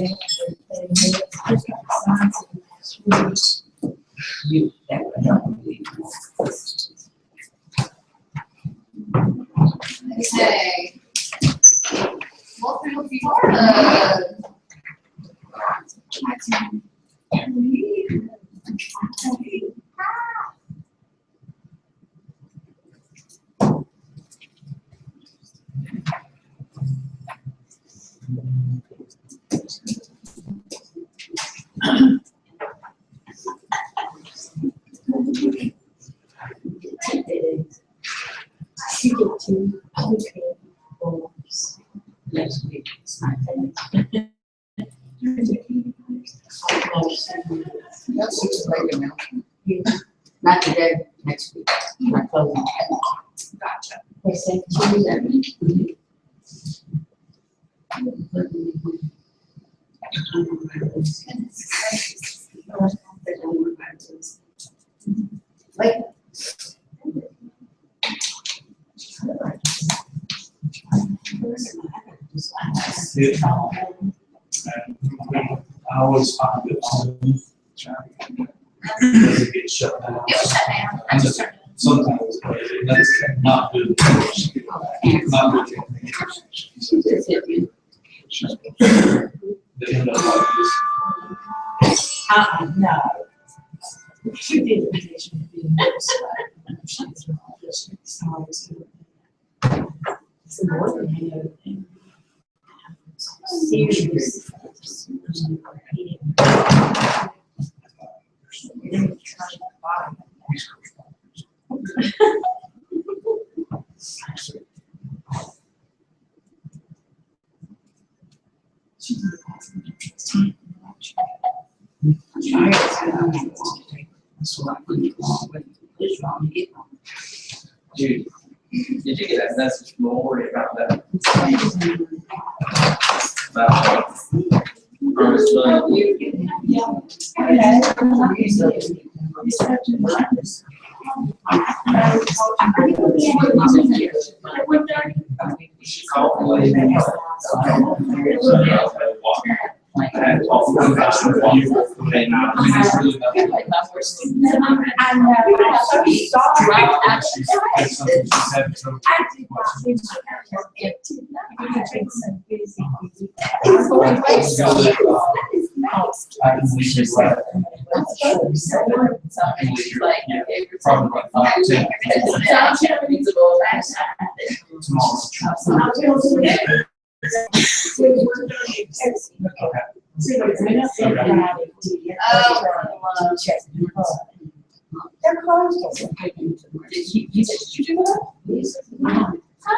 You, that would help me. Okay. Welcome to Florida. Next week, it's not That's just like an announcement. Not today, next week. My closing. Gotcha. They said Tuesday. Like. I always find it on doesn't get shut down. It was shut down. I just turned it. Sometimes, but that's not good. Not good. They end up like this. No. She did petition to be in this, but she's from all districts, so it's more than anything. Serious. So I put it wrong, but it's wrong to get on. Judy, did you get that message from Lori about that? About Ernest She called the lady. I had talked to her about you, and it's really nothing. I know, so sorry. She said something, she said something. I can leave you right. Probably about 5 to 10. They're closed. Did you do that?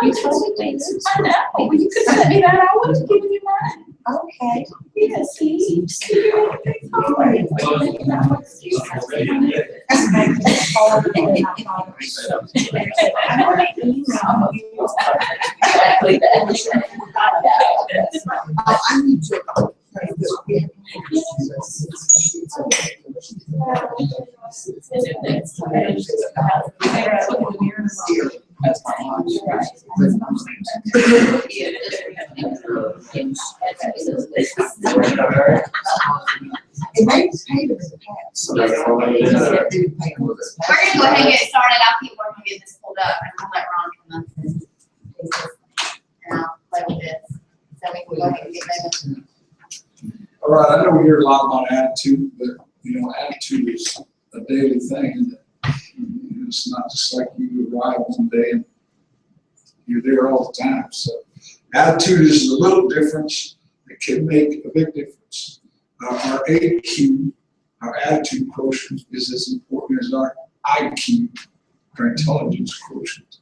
You told me. I know, well, you could send me that, I would have given you mine. Okay. Yes, see? Exactly. I need to. That's fine. It makes payment in the past. So that's all they did. We're gonna go ahead and get started. I'll keep working on getting this pulled up and I'll let Ron come up and I'll play with this. So we can go ahead and get ready. All right, I know we hear a lot about attitude, but you know, attitude is a daily thing. And it's not just like you arrive one day and you're there all the time. So attitude is a little difference that can make a big difference. Our AQ, our attitude quotient, is as important as our IQ, our intelligence quotient.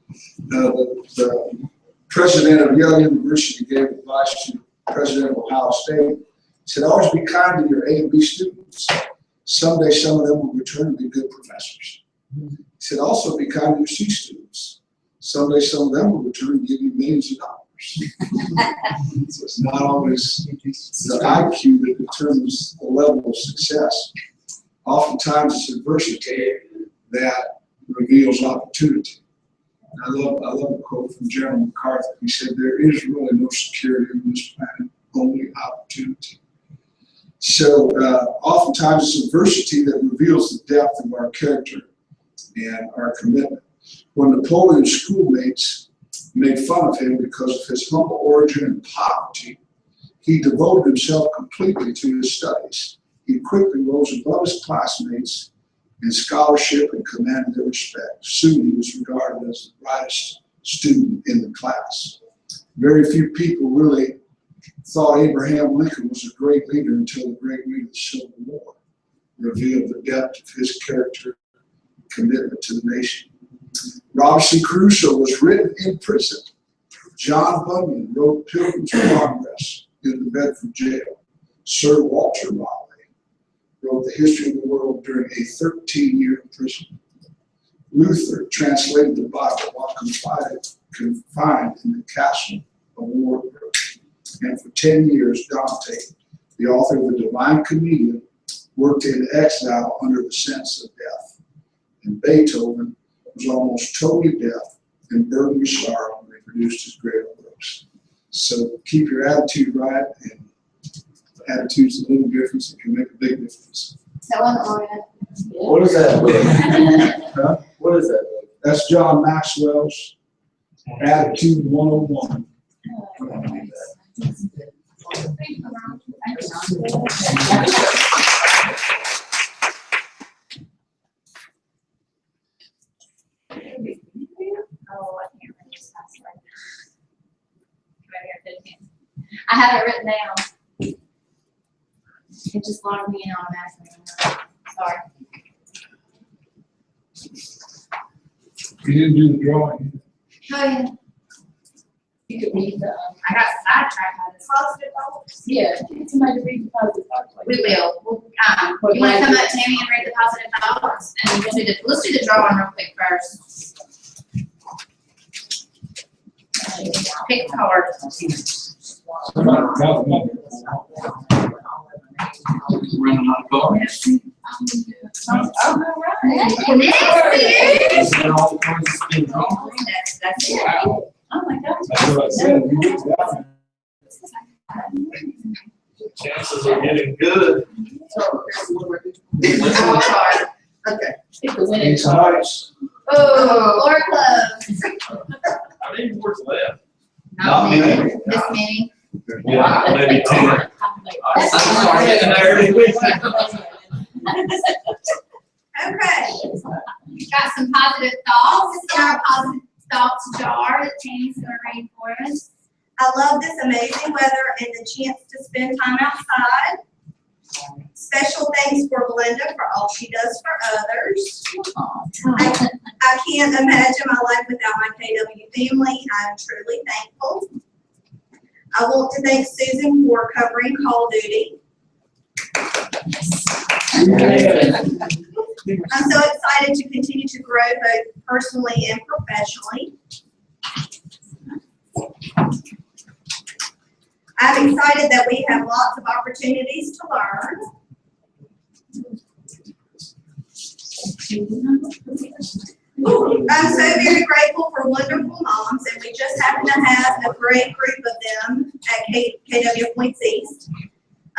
The president of Yale University gave advice to the president of Ohio State. He said, always be kind to your A and B students. Someday some of them will return to be good professors. He said, also be kind to your C students. Someday some of them will return and give you millions of dollars. So it's not always the IQ that determines the level of success. Oftentimes it's adversity that reveals opportunity. I love a quote from General MacArthur. He said, there is really no security on this planet, only opportunity. So oftentimes it's adversity that reveals the depth of our character and our commitment. When Napoleon's schoolmates made fun of him because of his humble origin and poverty, he devoted himself completely to his studies. He quickly rose above his classmates in scholarship and commanded their respect. Soon he was regarded as the brightest student in the class. Very few people really thought Abraham Lincoln was a great leader until the great leader of the Civil War revealed the depth of his character and commitment to the nation. Robinson Crusoe was written in prison. John Bunyan wrote Pilgrim's Progress in the Bedford jail. Sir Walter Raleigh wrote the history of the world during a 13-year imprisonment. Luther translated the Bible while confined in the castle of Wartburg. And for 10 years, Dante, the author of the Divine Comedian, worked in exile under the sentence of death. And Beethoven was almost totally deaf and burdened with sorrow when he produced his great works. So keep your attitude right, and attitude's a little difference. It can make a big difference. That wasn't Lorna. What is that book? Huh? What is that book? That's John Maxwell's Attitude 101. Oh, I can't remember this password. I have it written down. It just logged me in automatically. Sorry. You didn't do the drawing. Oh, yeah. You could read the, I got sidetracked by this. positive thoughts. Yeah, get somebody to read the positive thoughts. We will. You want to come up, Tammy, and read the positive thoughts? And let's do the drawing real quick first. Pick a card. Running out of cards. All right. Next, And all the cards has been drawn. that's it. Oh, my gosh. That's what I said. You did that. Chances are getting good. One card. Okay. Pick the winning It's card. nice. Oh, Laura Close. How many boards left? Not many. many. This many. Yeah, maybe 10. That's I'm sorry, getting there every week. Okay. Got some positive thoughts in our positive thoughts jar that Tammy's gonna read for us. I love this amazing weather and the chance to spend time outside. Special thanks for Belinda for all she does for others. I can't imagine my life without my KW family. I'm truly thankful. I want to thank Susan for covering Call of Duty. I'm so excited to continue to grow both personally and professionally. I'm excited that we have lots of opportunities to learn. I'm so very grateful for wonderful moms, and we just happen to have a great group of them at KW Points East.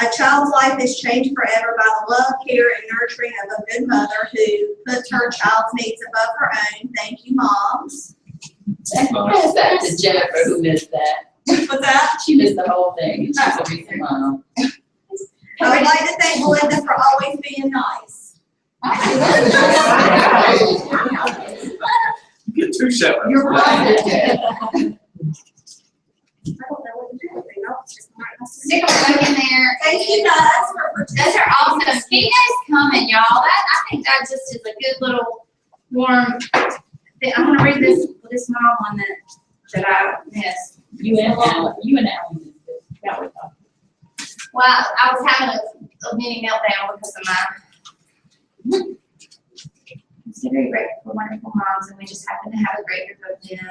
A child's life is changed forever by the love, care, and nurturing of a good mother who puts her child's needs above her own. Thank you, moms. Pass that to Jennifer, who missed that. What's that? She missed the whole thing. She's a recent mom. I would like to thank Belinda for always being nice. Get two shout-outs. You're right. I don't know what to do with it. I'll just write my- Stick a note in there. Thank you guys for Those are awesome. Keep those coming, y'all. I think that just is a good little warm thing. I'm gonna read this small one that I missed. You and Alan missed it. That was all. Well, I was having a mini meltdown because of my. I'm so very grateful for wonderful moms, and we just happen to have a great group of them.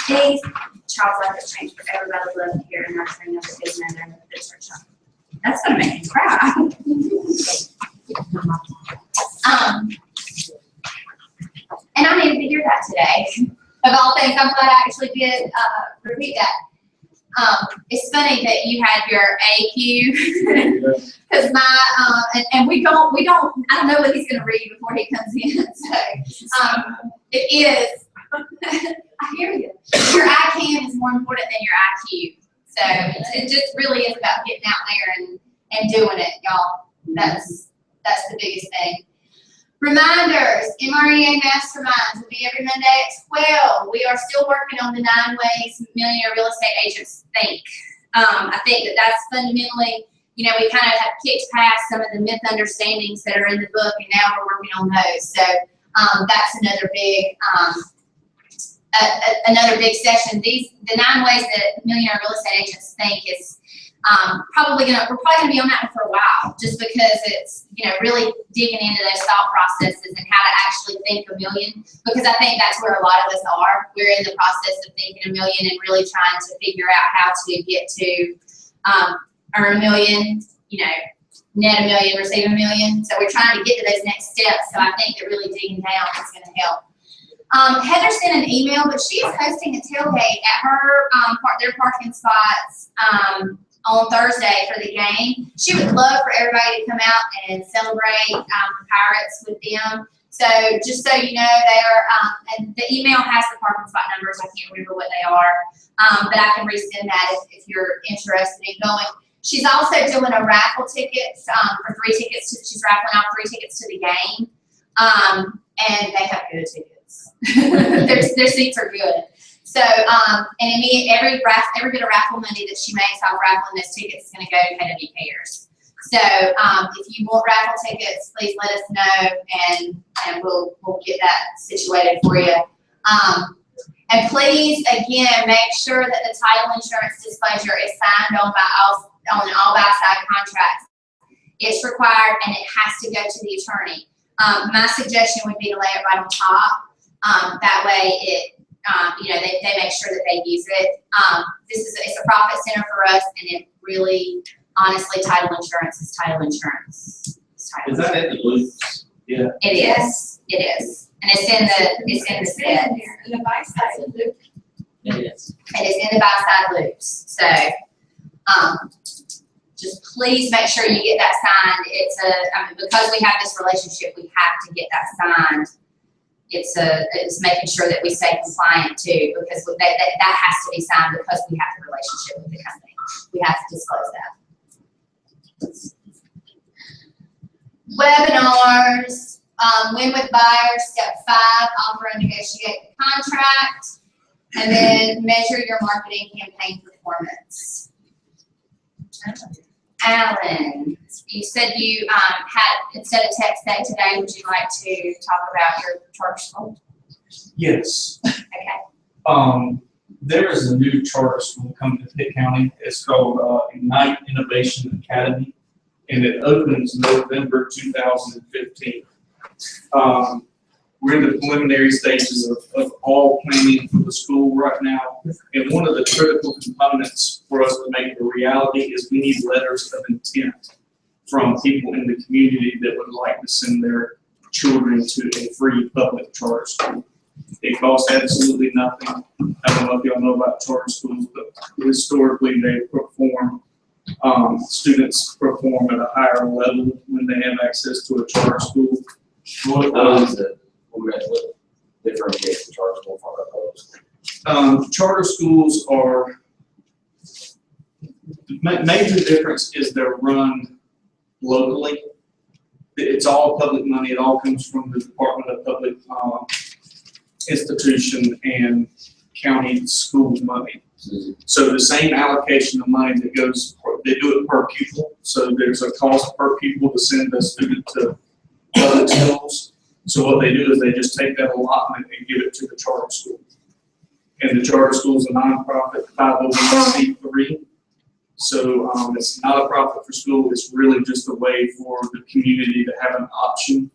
These child's life has changed forever by the love, care, and nurturing of a good mother and the good child. That's gonna make me cry. And I needed to hear that today. Of all things, I'm glad I actually did repeat that. It's funny that you had your AQ, because and we don't, I don't know what he's gonna read before he comes in, so, it is. I hear you. Your ICANN is more important than your IQ. So it just really is about getting out there and doing it, y'all. That's the biggest thing. Reminders, MREA Masterminds will be every Monday at 12. We are still working on the 9 ways millionaire real estate agents think. I think that's fundamentally, we kind of have kicked past some of the misunderstandings that are in the book, and now we're working on those. So that's another big session. The 9 ways that millionaire real estate agents think is we're probably gonna be on that one for a while, just because it's, really digging into those thought processes and how to actually think a million, because I think that's where a lot of us are. We're in the process of thinking a million and really trying to figure out how to get to earn a million, net a million, receive a million. So we're trying to get to those next steps. So I think that really digging down is going to help. Heather sent an email, but she is hosting a tailgate at her their parking spots on Thursday for the game. She would love for everybody to come out and celebrate the Pirates with them. So just so you know, they are, and the email has the parking spot numbers. I can't remember what they are, but I can resend that if you're interested in going. She's also doing a raffle tickets for 3 tickets. She's raffling off 3 tickets to the game, and they have good tickets. their seats are good. So, and every bit of raffle money that she makes off raffling those tickets is going to go to KW Cares. So, if you want raffle tickets, please let us know, and we'll get that situated for you. And please, again, make sure that the title insurance disclosure is signed on all buy-side contracts. It's required, and it has to go to the attorney. My suggestion would be to lay it right on top. That way, they make sure that they use it. It's a profit center for us, and it really, honestly, title insurance is title insurance. Is that at the Blues? Yeah. It is. It is, and it's in the SID. In the buy-side loop. It is. It is in the buy-side loops. So, just please make sure you get that signed. Because we have this relationship, we have to get that signed. It's making sure that we stay compliant too, because that has to be signed because we have the relationship with the company. We have to disclose that. Webinars, win with buyers, step 5, offer and negotiate the contract, and then measure your marketing campaign performance. Alan, you said you had, instead of text day today, would you like to talk about your charter school? Yes. Okay. There is a new charter school coming to Pitt County. It's called Ignite Innovation Academy, and it opens November 2015. We're in the preliminary stages of all planning for the school right now. And one of the critical components for us to make it a reality is we need letters of intent from people in the community that would like to send their children to a free public charter school. It costs absolutely nothing. I don't know if y'all know about charter schools, but historically they perform, students perform at a higher level when they have access to a charter school. What differentiates the charter school from a public school? Charter schools are, the major difference is they're run locally. It's all public money. It all comes from the Department of Public Institution and county school money. So the same allocation of money that goes, they do it per pupil. So there's a cost per pupil to send a student to public schools. So what they do is they just take that allotment and give it to the charter school. And the charter school is a nonprofit 501c3. So it's not a profit for school. It's really just a way for the community to have an option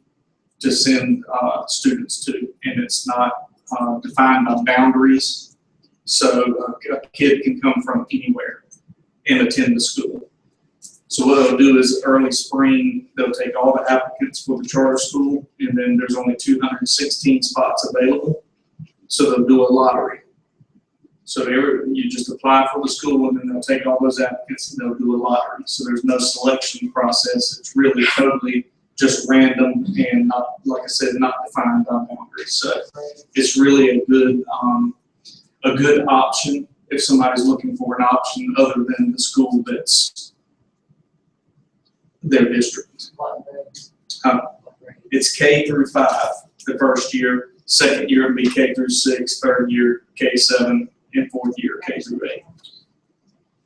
to send students to. And it's not defined by boundaries. So a kid can come from anywhere and attend the school. So what they'll do is early spring, they'll take all the applicants for the charter school, and then there's only 216 spots available. So they'll do a lottery. So you just apply for the school and then they'll take all those applicants and they'll do a lottery. So there's no selection process. It's really totally just random and not, like I said, not defined by boundaries. So it's really a good option if somebody's looking for an option other than the school that's their district. It's K through 5 the first year, second year would be K through 6, third year K7, and fourth year K through 8.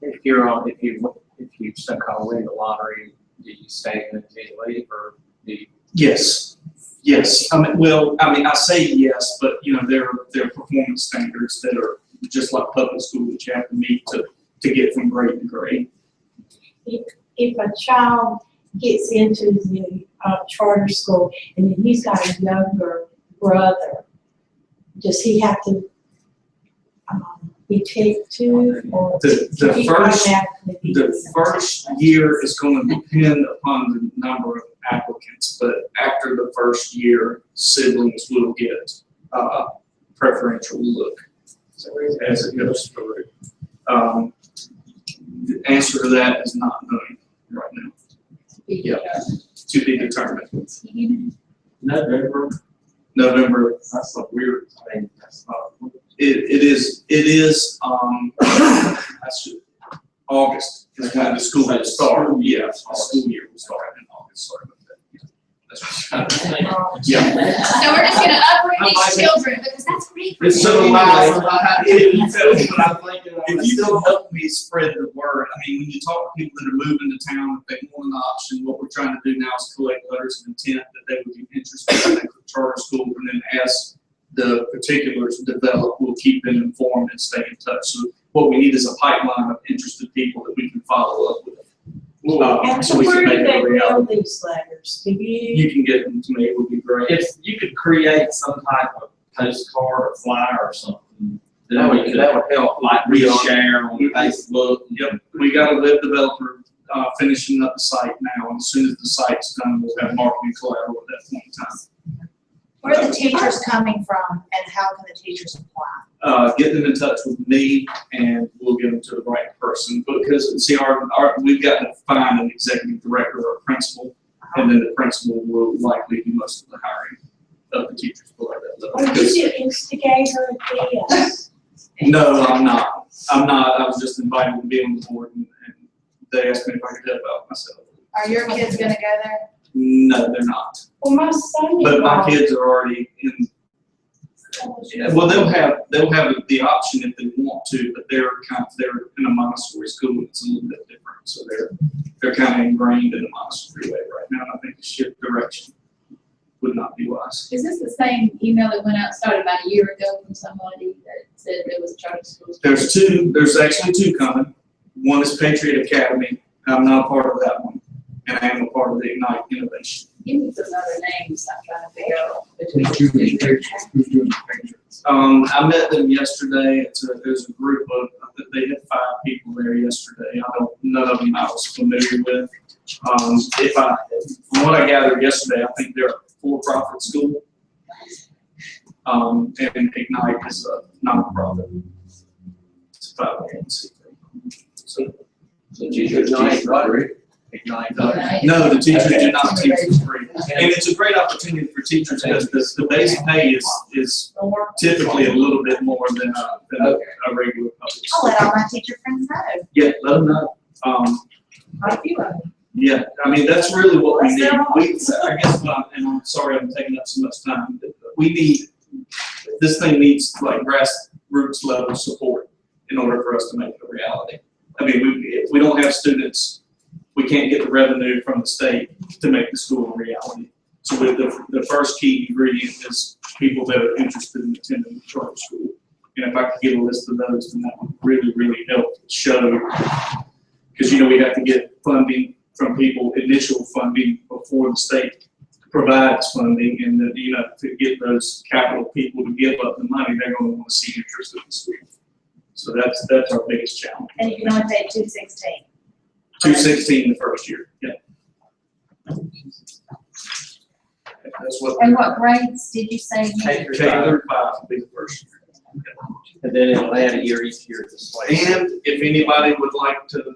If you somehow win the lottery, do you stay in until you leave, or do you? Yes. I say yes, but there are performance standards that are just like public school that you have to meet to get from grade to grade. If a child gets into the charter school and then he's got a younger brother, does he have to be picked too, or The he first automatically be The first year is going to depend upon the number of applicants, but after the first year, siblings will get preferential look as it goes through. The answer to that is not known right now. Yeah, to be determined. November. That's so weird. I mean, that's not. It is. August is when the school will start. Yeah, the school year will start in August. Sorry about that. Yeah. So we're just gonna uproot these children because that's great for It's them. so loud. If you don't help me spread the word, I mean, when you talk to people that are moving to town, if they want an option, what we're trying to do now is collect letters of intent that they would be interested in a charter school, and then as the particulars develop, we'll keep them informed and stay in touch. So what we need is a pipeline of interested people that we can follow up with. And So so we can where make do it they a mail reality. these letters? Do you? You can get them to me, it would be great. If you could create some type of postcard or flyer or something, then we could, That would help. like reshare on Facebook. Yep, we got a web developer finishing up the site now, and as soon as the site's done, we'll have marketing collateral at that point in time. Where are the teachers coming from and how can the teachers apply? Get them in touch with me and we'll get them to the right person, because see, we've got to find an executive director or a principal, and then the principal will likely do most of the hiring of the teachers below that level. Or did you instigate her to be No, I'm not. I was just invited to be on the board, and they asked me if I could help out myself. Are your kids gonna go there? No, they're not. Well, my son. But my kids are already in. Well, they'll have the option if they want to, but they're in a Montessori school. It's a little bit different, so they're kind of ingrained in the Montessori way right now. And I think the shift direction would not be wise. Is this the same email that went out, started about a year ago from somebody that said there was a charter school? There's actually 2 coming. One is Patriot Academy. I'm not a part of that one, and I am a part of the Ignite Innovation. Give me some other names, I'm trying to figure out Who's doing the pictures? Who's doing the pictures? I met them yesterday. There's a group of, they had 5 people there yesterday. None of them I was familiar with. From what I gathered yesterday, I think they're a for-profit school. And Ignite is a non-profit. It's a 501c3. So teachers teach lottery. Ignite. No, the teachers do not teach for free. And it's a great opportunity for teachers because the base pay is typically a little bit more than a regular public I'll school. let all my teacher friends know. Yeah, let them know. Quite a few of them. Yeah, I mean, that's really what we Bless need. their I guess, and I'm sorry I'm taking up so much time, but this thing needs like grassroots level support in order for us to make it a reality. I mean, if we don't have students, we can't get the revenue from the state to make the school a reality. So with the first key ingredient is people that are interested in attending the charter school. And if I could get a list of those, then that would really, really help show. Because, we have to get funding from people, initial funding, before the state provides funding. And then, to get those capital people to give up the money, they're going to want to see interest in the school. So that's our biggest challenge. And you can only pay $216. 216 the first year, yeah. That's what. And what grades did you say? K through 5 will be the first year. And then it'll add a year each year this way. And if anybody would like to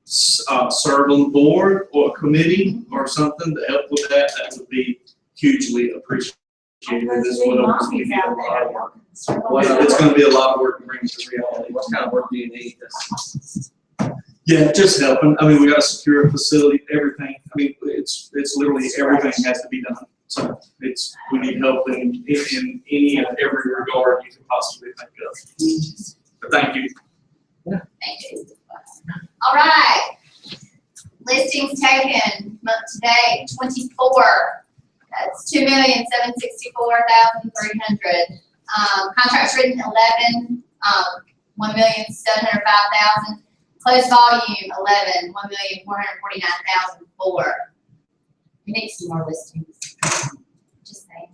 serve on the board or a committee or something to help with that, that would be hugely appreciated as well. It's gonna be a lot of work. It's gonna be a lot of work to bring it to reality. What kind of work do you need? Yeah, just helping. I mean, we got to secure a facility, everything. I mean, it's literally everything has to be done. So we need help in any and every regard you can possibly think of. But thank you. Thank you. All right. Listings taken, month to date, 24. That's 2,764,300. Contracts written, 11. 1,705,000. Closed volume, 11. 1,449,004. We need some more listings. Just saying.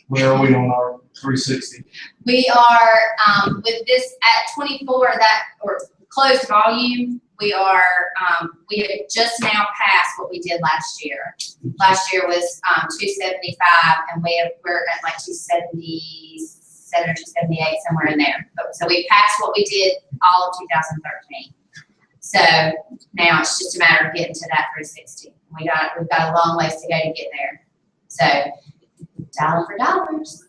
Where are we on our 360? We are, with this at 24, or closed volume, we have just now passed what we did last year. Last year was 275, and we're at like 277 or 278, somewhere in there. So we passed what we did all of 2013. So now it's just a matter of getting to that 360. We've got a long ways to go to get there. So dollar for dollars.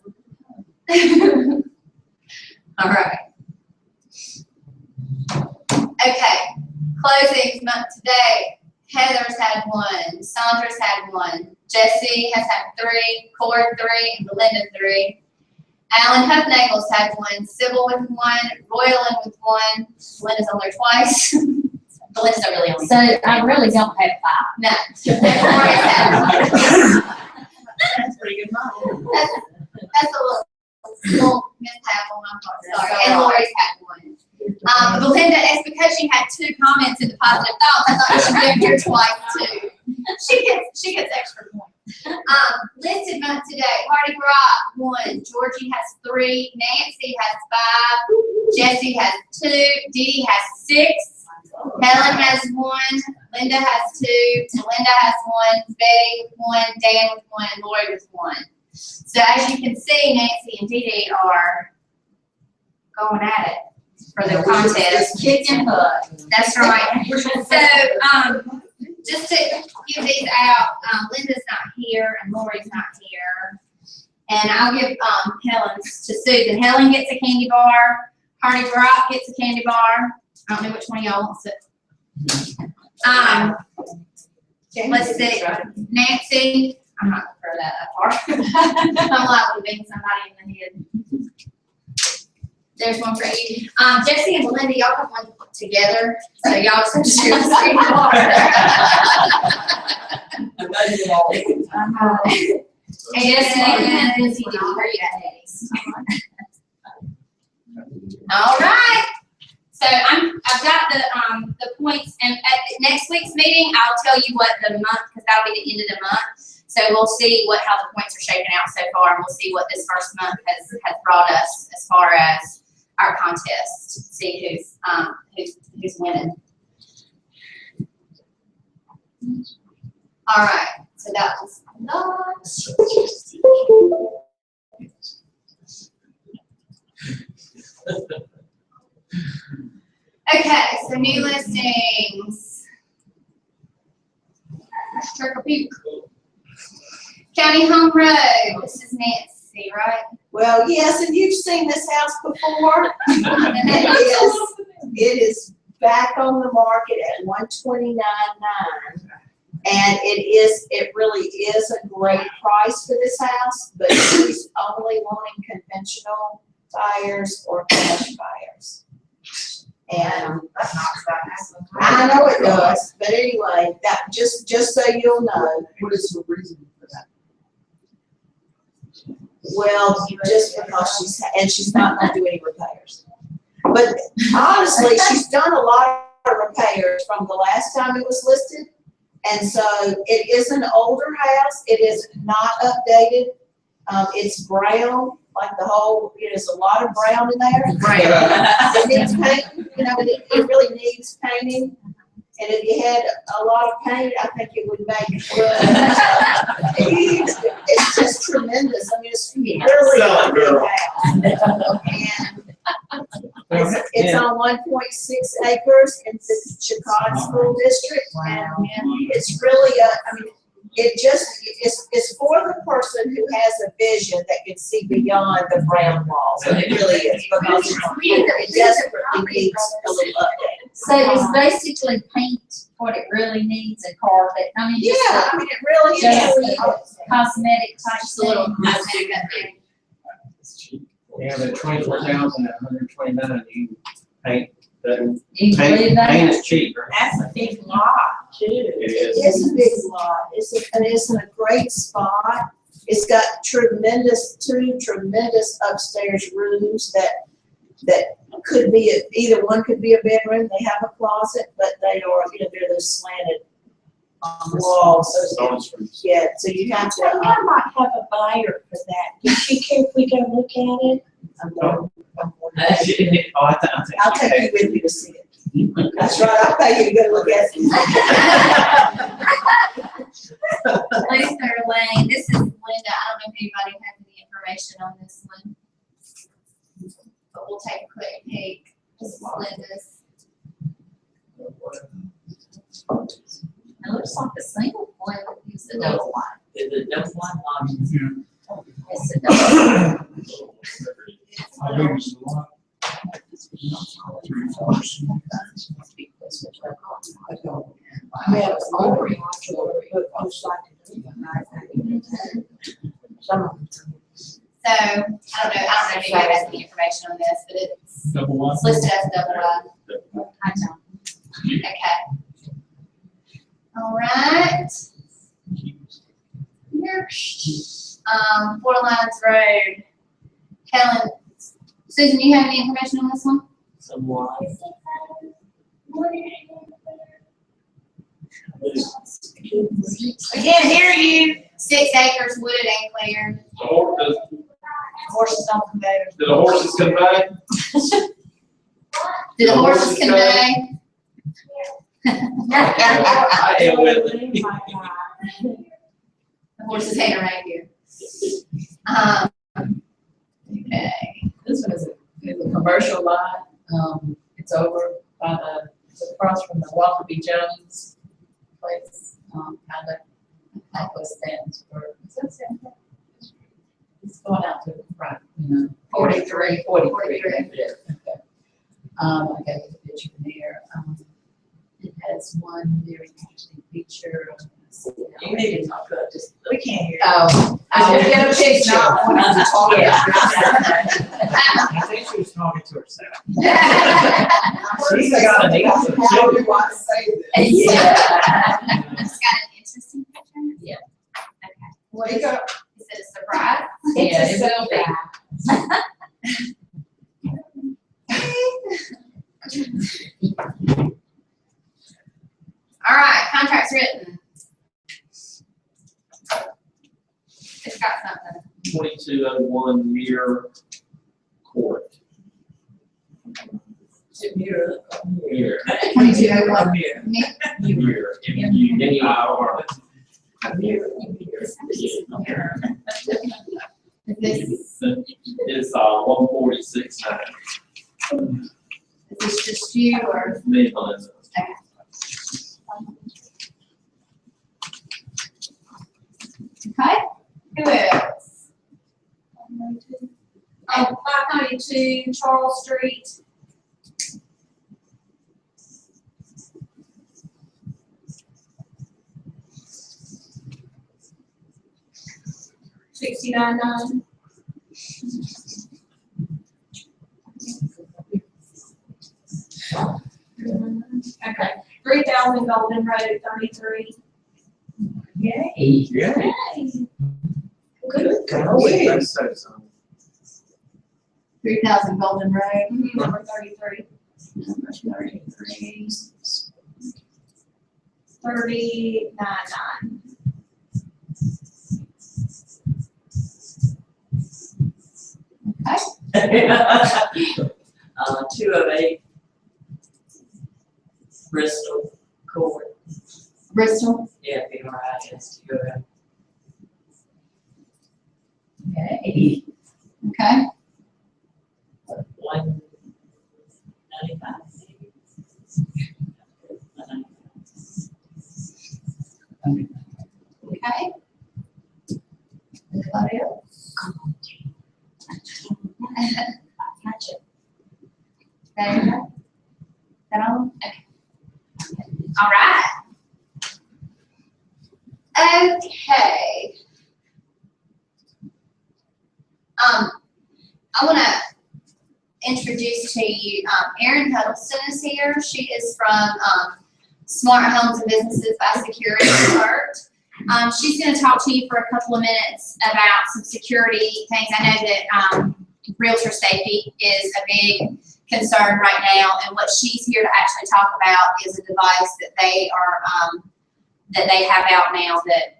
All right. Okay. Closings month to date. Heather's had 1. Sandra's had 1. Jessie has had 3. Cord 3. And Belinda 3. Alan Huffnagel's had 1. Sybil with 1. Royland with 1. Belinda's on there twice. Belinda's not really on So there. I really don't have 5. No. Lori's had 1. That's pretty good money. That's a little mishap on my part, sorry. And Lori's had 1. Belinda, it's because she had 2 comments in the positive thoughts, I thought I should give her twice too. She gets extra points. Listed month today, Hardy Brock, 1. Georgie has 3. Nancy has 5. Jessie has 2. Dee Dee has 6. Helen has 1. Linda has 2. Melinda has 1. Betty with 1. Dan with 1. And Lori with 1. So as you can see, Nancy and Dee Dee are going at it for the contest. Kicking butt. That's right. So, just to give these out, Linda's not here and Lori's not here. And I'll give Helen's to Susan. Helen gets a candy bar. Hardy Brock gets a candy bar. I don't know which one of y'all wants it. Let's see. Nancy, I'm not gonna throw that up far. I'm liable to bang somebody in the head. There's one for you. Jessie and Belinda, y'all have one together, so y'all just have to share the same bar. And Jessie and Lindsay, where you at, ladies? All right. So I've got the points, and at next week's meeting, I'll tell you what the month, because that'll be the end of the month. So we'll see how the points are shaping out so far, and we'll see what this first month has brought us as far as our contest. See who's winning. All right. So that was not. Okay, so new listings. Trickle Peak. County Home Road. This is Nancy, right? Well, yes, and you've seen this house before. It is back on the market at $129,900. And it really is a great price for this house, but she's only wanting conventional buyers or cash buyers. And That knocks that house. I know it does, but anyway, that just so you'll know. What is the reason for that? Well, just because she's not gonna do any repairs. But honestly, she's done a lot of repairs from the last time it was listed. And so it is an older house. It is not updated. It's brown, like there's a lot of brown in there. Right. It needs painting, it really needs painting. And if you had a lot of paint, I think it would make it look huge. It's just tremendous. I mean, it's really Sell it, a big girl. house. And it's on 1.6 acres in the Chicago School District. And it's really it's for the person who has a vision that can see beyond the brown walls. And it really is, because it desperately needs a little update. So it's basically paint what it really needs and carpet, I mean, just Yeah, I mean, it really Just is. cosmetic type Just a little thing. cosmetic update. Yeah, but 24,000 at 129, you paint, that, You can believe paint that? is cheap, right? That's a big lot too. It It is. is a big lot. It's in a great spot. It's got two tremendous upstairs rooms that could be, either one could be a bedroom. They have a closet, but they are, they're those slanted walls. So, Bonus rooms. yeah, so you have to, I might have a buyer for that. Does she care if we go look at it? Oh, I think I'll take you with me to see it. That's right, I'll pay you to go look at it. Luther Lane, this is Linda, I don't know if anybody has any information on this one. But we'll take a quick peek. This is Linda's. It looks like a single one, but it's a double one. Is it double one lot? It's a double. How big is the lot? 3/4. Yeah, it's over modular, but most likely. Some of them. So, I don't know if anybody has any information on this, but it's Double one? listed as a double wide. I don't. Okay. All right. Here. Four Lines Road. Helen, Susan, you have any information on this one? Somewhat. We can't hear you. 6 acres wooded and cleared. Horses don't convey. Do the horses convey? Do the horses convey? I am with it. The horses hang around here. Okay. This one is a commercial lot, it's over by it's across from the Walter B. Jones place, kind of, like what stands for, is that stand for? It's going out to the front, 43. Okay. I got the picture there, it has one very interesting feature. You need to talk up, just, we can't hear you. Oh. I should get a picture. Yeah. I think she was talking to herself. She's got an answer. How do I say this? Yeah. It's got an interesting picture. Yeah. Okay. What is it? Is it a surprise? Yeah, it will be. All right, contract's written. It's got something. 2201 Muir Court. Muir. 2201. Muir. M-U-N-E-I-R. Is this, It's 146.9. is this just you or? Me, Melissa. Okay, who else? 592 Charles Street. $69.9. Okay, 3000 Golden Road, 33. Yay. Yeah. Good Let's say something. 3000 Golden Road, number 33. Number 33. 39.9. Okay. 208 Bristol Bristol. Yeah, BRISTOL. Okay. Okay. 195. Okay. Anybody else? Gotcha. There you go. That all? Okay. All right. Okay. I want to introduce to you, Erin Huddleston is here. She is from Smart Homes and Businesses by Security Alert. She's going to talk to you for a couple of minutes about some security things. I know that realtor safety is a big concern right now, and what she's here to actually talk about is a device that they are that they have out now that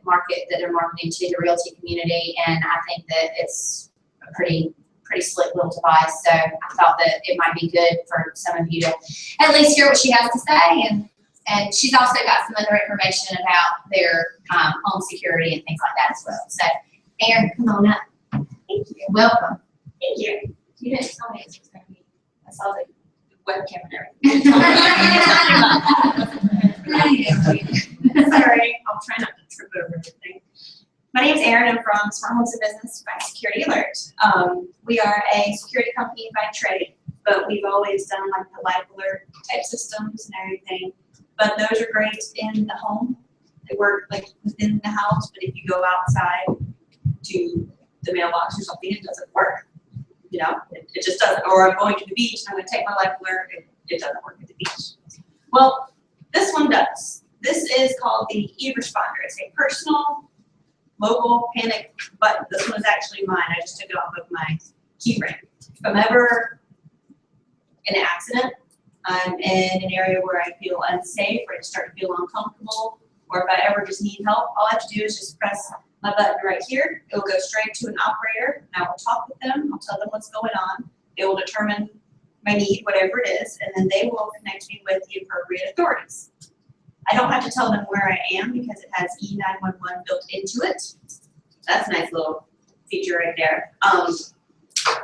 they're marketing to the realty community, and I think that it's a pretty slick little device. So I thought that it might be good for some of you to at least hear what she has to say, and she's also got some other information about their home security and things like that as well. So, Erin, come on up. Thank you. Welcome. Thank you. You didn't tell me it was going to be. I saw the webcam and everything. Sorry, I'll try not to trip over everything. My name's Erin. I'm from Smart Homes and Business by Security Alert. We are a security company by trade, but we've always done like the life alert type systems and everything. But those are great in the home. They work like within the house, but if you go outside to the mailbox or something, it doesn't work. You know, it just doesn't. Or I'm going to the beach and I'm going to take my life alert. It doesn't work at the beach. Well, this one does. This is called the e-responder. It's a personal mobile panic button. This one is actually mine. I just took it off of my key ring. If I'm ever in an accident, I'm in an area where I feel unsafe or I start to feel uncomfortable, or if I ever just need help, all I have to do is just press my button right here. It will go straight to an operator, and I will talk with them. I'll tell them what's going on. They will determine my need, whatever it is, and then they will connect me with the appropriate authorities. I don't have to tell them where I am because it has E911 built into it. That's a nice little feature right there.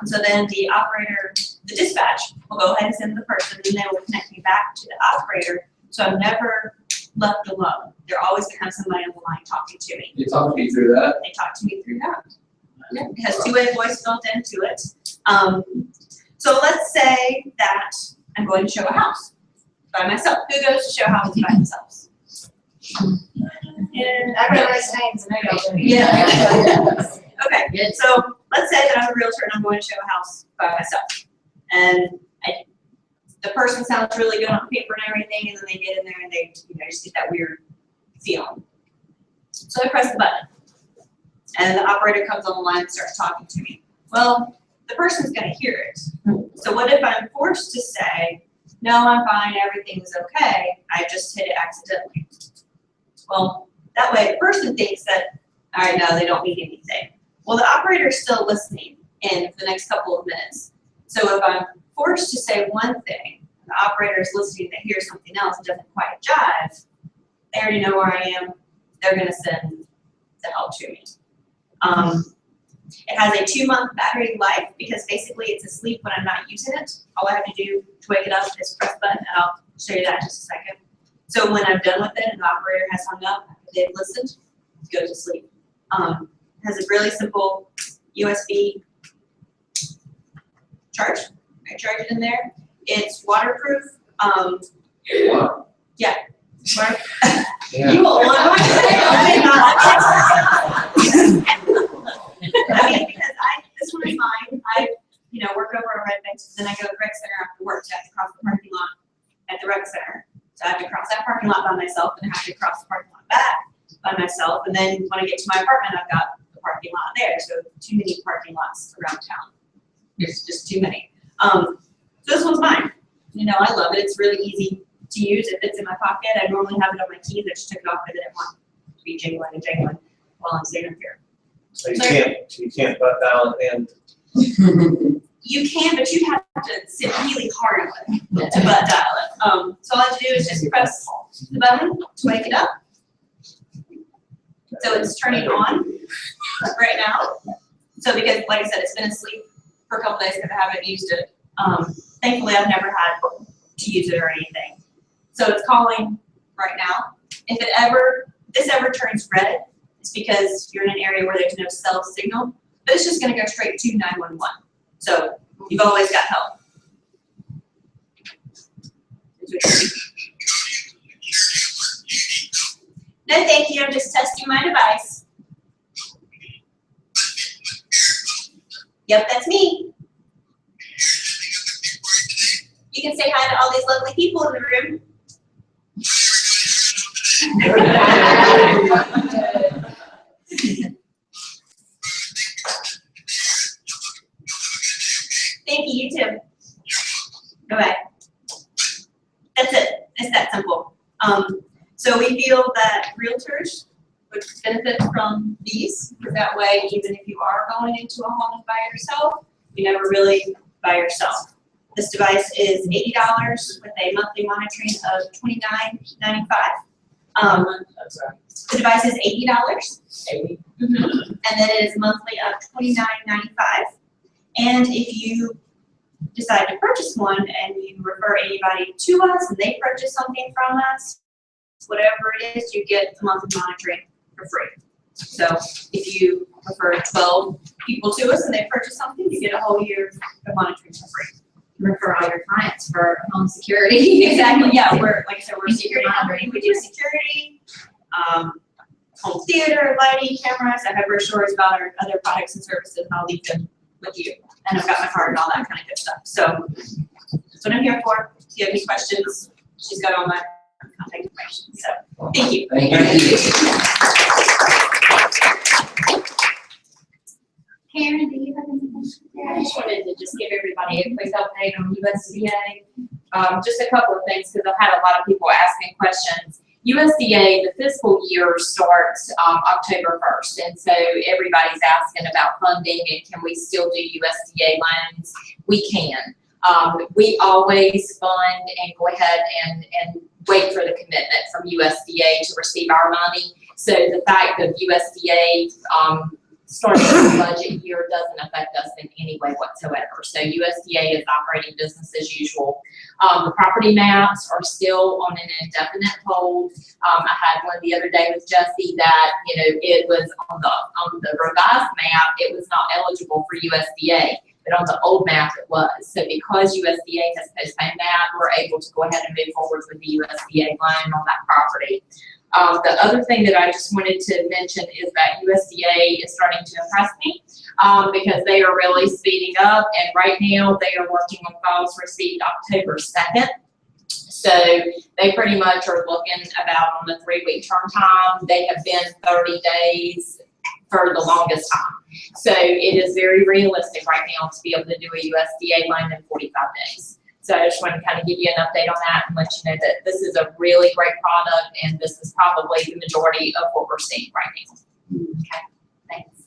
So then the operator, the dispatch, will go ahead and send the person, and they will connect me back to the operator. So I'm never left alone. They're always going to have somebody on the line talking to me. They talk to you through that? They talk to me through that. Yeah, it has two-way voice built into it. So let's say that I'm going to show a house by myself. Who goes to show houses by themselves? And I realize names and I don't. Yeah. Okay, so let's say that I'm a realtor and I'm going to show a house by myself. And the person sounds really good on paper and everything, and then they get in there and they just get that weird feeling. So I press the button, and the operator comes on the line and starts talking to me. Well, the person's going to hear it. So what if I'm forced to say, no, I'm fine, everything's okay, I just hit it accidentally? Well, that way the person thinks that, all right, no, they don't need anything. Well, the operator is still listening in the next couple of minutes. So if I'm forced to say one thing, and the operator is listening to hear something else and doesn't quite jive, they already know where I am, they're going to send the help to me. It has a 2-month battery life because basically it's asleep when I'm not using it. All I have to do to wake it up is press the button, and I'll show you that in just a second. So when I'm done with it and the operator has hung up, they've listened, it goes to sleep. It has a really simple USB charge. I charge it in there. It's waterproof. Wow. Yeah. Yeah. You will want I mean, because this one is mine. I, work over at Red Bank, then I go to the rec center after work, so I have to cross the parking lot at the rec center. So I have to cross that parking lot by myself, and I have to cross the parking lot back by myself. And then when I get to my apartment, I've got the parking lot there. So too many parking lots around town. There's just too many. So this one's mine. I love it. It's really easy to use. It fits in my pocket. I normally have it on my keys. I just took it off because I didn't want it to be jingling and jangling while I'm standing up here. So you can't butt dial it in. You can, but you have to sit really hard on it to butt dial it. So all I have to do is just press the button to wake it up, So it's turning on right now. So because, like I said, it's been asleep for a couple days because I haven't used it. Thankfully, I've never had to use it or anything. So it's calling right now. If this ever turns red, it's because you're in an area where there's no cell signal, but it's just gonna go straight to 911. So you've always got help. No, thank you, I'm just testing my device. Yep, that's me. You can say hi to all these lovely people in the room. Thank you, you too. Bye-bye. That's it, it's that simple. So we feel that realtors would benefit from these, because that way, even if you are going into a home by yourself, you never really by yourself. This device is $80 with a monthly monitoring of $29.95. The device is $80. And then it is monthly of $29.95. And if you decide to purchase one and you refer anybody to us and they purchase something from us, whatever it is, you get the monthly monitoring for free. So if you refer 12 people to us and they purchase something, you get a whole year of monitoring for free. Refer all your clients for home security. Exactly, yeah, we're, like I said, we're a security company, we do security, home theater, lighting, cameras. I have brochures about our other products and services, and I'll leave them with you. And I've got my card and all that kind of good stuff. So that's what I'm here for. If you have any questions, she's got all my contact information. So thank you. Thank you. Karen, do you have any questions? I just wanted to just give everybody a quick update on USDA. Just a couple of things, because I've had a lot of people asking questions. USDA, the fiscal year starts October 1st, and so everybody's asking about funding and can we still do USDA loans? We can. We always fund and go ahead and wait for the commitment from USDA to receive our money. So the fact of USDA starting the budget year doesn't affect us in any way whatsoever. So USDA is operating business as usual. The property maps are still on an indefinite hold. I had one the other day with Jesse that, you know, it was on the revised map, it was not eligible for USDA, but on the old map it was. So because USDA has postponed that, we're able to go ahead and move forward with the USDA loan on that property. The other thing that I just wanted to mention is that USDA is starting to impress me because they are really speeding up, and right now they are working on files received October 2nd. So they pretty much are looking about on the 3-week turn time. They have been 30 days for the longest time. So it is very realistic right now to be able to do a USDA loan in 45 days. So I just wanted to kind of give you an update on that and let you know that this is a really great product, and this is probably the majority of what we're seeing right now. Okay, thanks.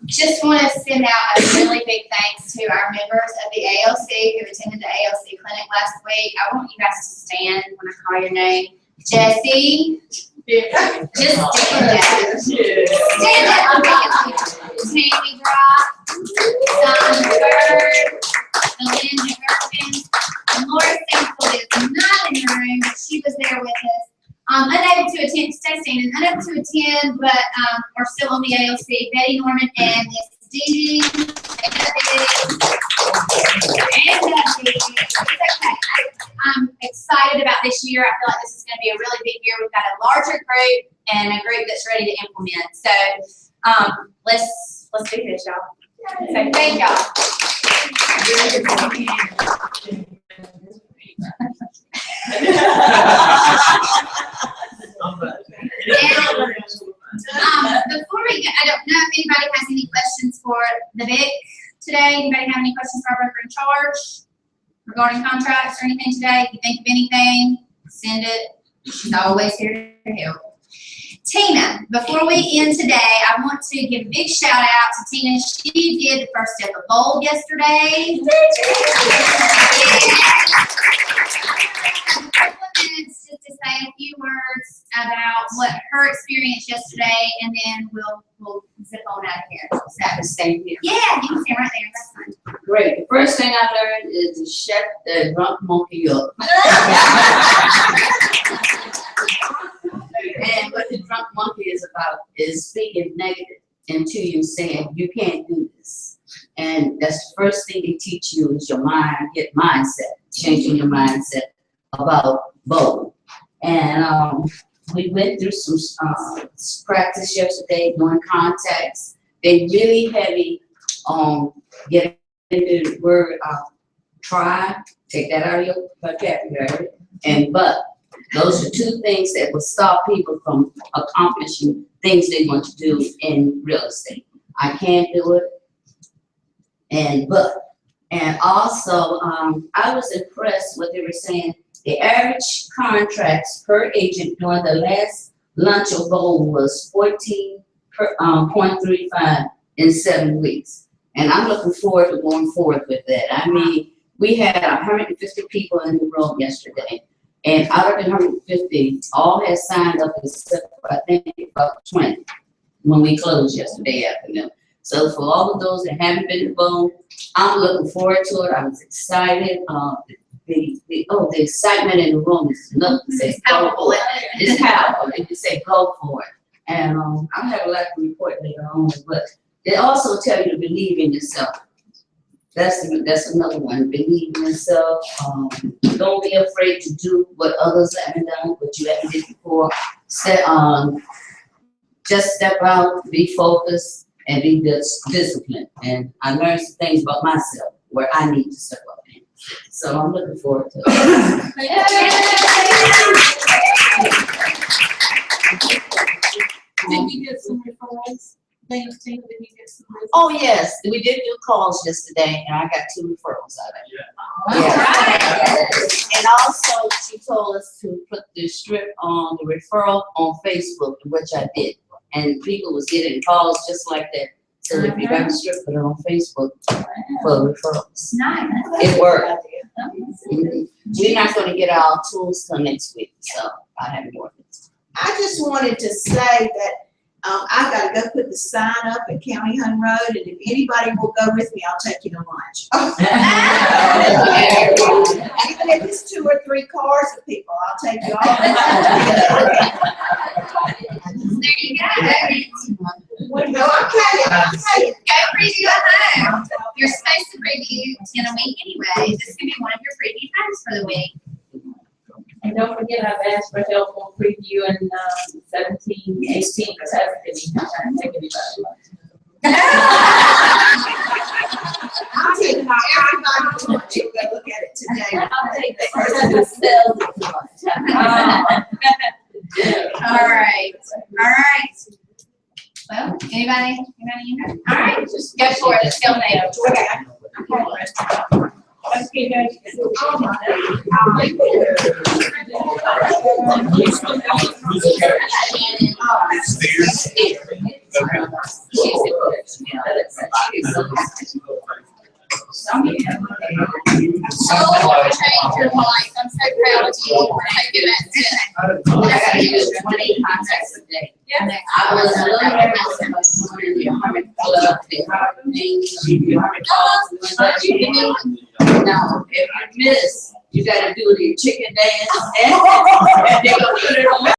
Just want to send out a really big thanks to our members of the ALC who attended the ALC clinic last week. I want you guys to stand when I call your name. Jesse. Just stand up. Stand up. Tammy Brock. Don Bird. Melinda Gervin. And Laura Sankle is not in the room, but she was there with us. Unable to attend, stay standing, unable to attend, but are still on the ALC. Betty Norman and Miss Dee Dee. And Debbie. It's okay. I'm excited about this year. I feel like this is going to be a really big year. We've got a larger group and a group that's ready to implement. So let's do this, y'all. So thank y'all. Before we go, I don't know if anybody has any questions for the Vic today. Anybody have any questions for our broker in charge regarding contracts or anything today? If you think of anything, send it. She's always here to help. Tina, before we end today, I want to give a big shout out to Tina. She did the first step of bold yesterday. Just to say a few words about what her experience yesterday, and then we'll zip on out of here. Is that- Stay here. Yeah, you can stay right there, that's fine. Great. The first thing I learned is to shut the drunk monkey up. And what the drunk monkey is about is speaking negative into you, saying you can't do this. And that's the first thing they teach you is your mindset, changing your mindset about voting. And we went through some practice yesterday, doing contacts. They really heavy on getting into the word try, take that out of your vocabulary, and but. Those are two things that will stop people from accomplishing things they want to do in real estate. I can't do it, and also, I was impressed what they were saying. The average contracts per agent during the last lunch or bowl was 14.35 in 7 weeks. And I'm looking forward to going forward with that. I mean, we had 150 people in the room yesterday. And out of the 150, all had signed up except for, I think, about 20 when we closed yesterday afternoon. So for all of those that haven't been involved, I'm looking forward to it. I was excited. The excitement in the room is enough to say, go for it. It's powerful. They just say, go for it. And I'll have a lot to report later on, but they also tell you to believe in yourself. That's another one. Believe in yourself. Don't be afraid to do what others haven't done, what you haven't did before. Just step out, be focused, and be disciplined. And I learned some things about myself where I need to step up in. So I'm looking forward to it. Did you get some referrals? Did you get some referrals? Oh, yes, we did do calls yesterday, and I got 2 referrals out of it. Yeah. And also, she told us to put the strip on the referral on Facebook, which I did. And people was getting calls just like that. So if you got the strip, put it on Facebook for referrals. Nice. It worked. Mhm. We're not gonna get our tools till next week, so I haven't worked. I just wanted to say that, I gotta go put the sign up at County Home Road, and if anybody will go with me, I'll take you to lunch. Even if it's 2 or 3 cars of people, I'll take you all. There you go. No, I'm kidding, I'm kidding. Go preview at home. You're supposed to preview in a week anyway. This could be one of your preview times for the week. And don't forget, I've asked for help on preview in 17, 18, because I haven't taken anybody. I'm taking out everybody who wants to go look at it today. I'll take the person who sells it. All right. Well, anybody? All right, just go for it. Let's go now. Okay, guys. Oh, you changed your life. I'm so proud of you. Thank you. I gotta use 20 contacts a day. I was a little nervous about doing the Hermit Club, the Hermit Names, the Hermit Calls. Now, if you miss, you gotta do the chicken dance, and they're gonna put it on.